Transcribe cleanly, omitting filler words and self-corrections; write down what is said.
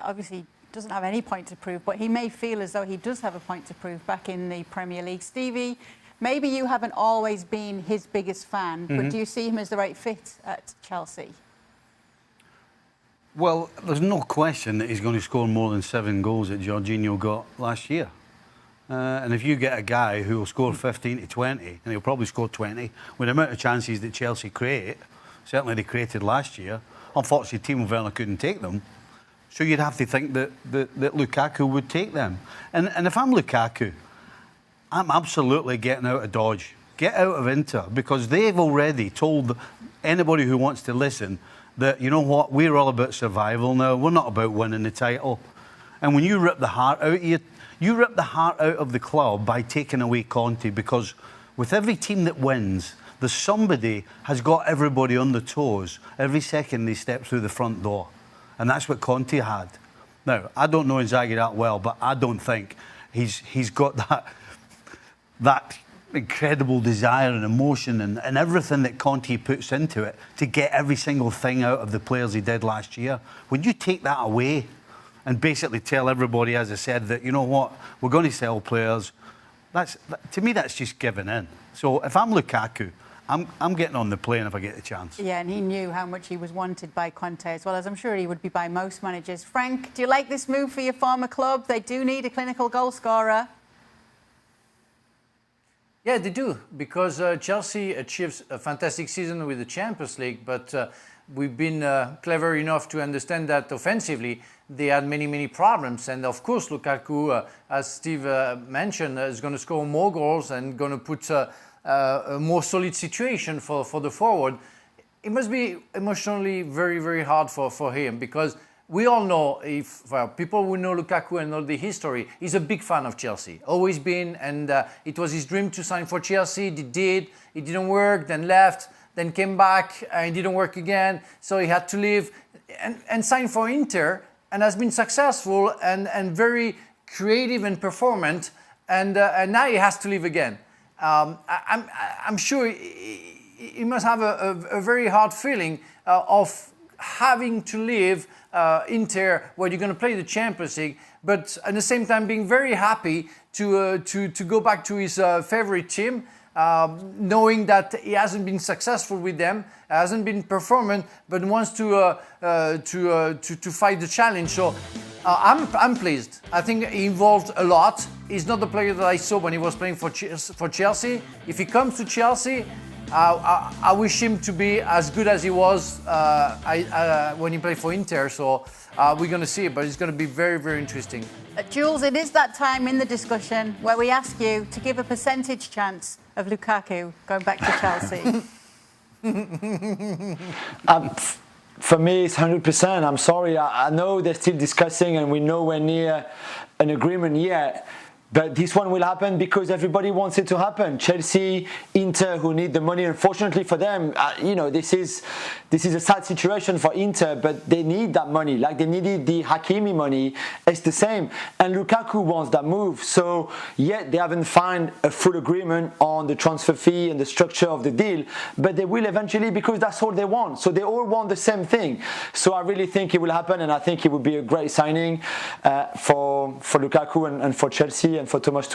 obviously doesn't have any point to prove, but he may feel as though he does have a point to prove back in the Premier League. Stevie, maybe you haven't always been his biggest fan, but do you see him as the right fit at Chelsea? Well, there's no question that he's going to score more than 7 goals that Jorginho got last year. And if you get a guy who will score 15 to 20, and he'll probably score 20, with the amount of chances that Chelsea create, certainly they created last year, unfortunately Timo Werner couldn't take them. So you'd have to think that Lukaku would take them. And if I'm Lukaku, I'm absolutely getting out of Dodge. Get out of Inter, because they've already told anybody who wants to listen that, you know what, we're all about survival now. We're not about winning the title. And when you rip the heart out of you rip the heart out of the club by taking away Conte, because with every team that wins, there's somebody has got everybody on their toes every second they step through the front door. And that's what Conte had. Now, I don't know Inzaghi that well, but I don't think he's got that incredible desire and emotion and everything that Conte puts into it to get every single thing out of the players he did last year. When you take that away and basically tell everybody, as I said, that, you know what, we're going to sell players, to me, that's just giving in. So if I'm Lukaku, I'm getting on the plane if I get the chance. Yeah, and he knew how much he was wanted by Conte, as well as I'm sure he would be by most managers. Frank, do you like this move for your former club? They do need a clinical goal scorer. Yeah, they do, because Chelsea achieves a fantastic season with the Champions League, but we've been clever enough to understand that offensively they had many problems. And of course, Lukaku, as Steve mentioned, is going to score more goals and going to put a more solid situation for the forward. It must be emotionally very hard for him, because we all know, people who know Lukaku and know the history, he's a big fan of Chelsea, always been, and it was his dream to sign for Chelsea. He did, it didn't work, then left, then came back, and it didn't work again, so he had to leave and sign for Inter, and has been successful and very creative and performant, and now he has to leave again. I'm sure he must have a very hard feeling of having to leave Inter, where you're going to play the Champions League, but at the same time being very happy to go back to his favorite team, knowing that he hasn't been successful with them, hasn't been performant, but wants to fight the challenge. So I'm pleased. I think he evolved a lot. He's not the player that I saw when he was playing for Chelsea. If he comes to Chelsea, I wish him to be as good as he was when he played for Inter. So we're going to see it, but it's going to be very interesting. Jules, it is that time in the discussion where we ask you to give a percentage chance of Lukaku going back to Chelsea. For me, it's 100%. I'm sorry. I know they're still discussing and we're nowhere near an agreement yet. But this one will happen because everybody wants it to happen. Chelsea, Inter, who need the money. Unfortunately for them, you know, this is a sad situation for Inter, but they need that money. Like they needed the Hakimi money. It's the same. And Lukaku wants that move. So yet they haven't found a full agreement on the transfer fee and the structure of the deal. But they will eventually, because that's all they want. So they all want the same thing. So I really think it will happen, and I think it would be a great signing for Lukaku and for Chelsea and for Thomas Tuchel.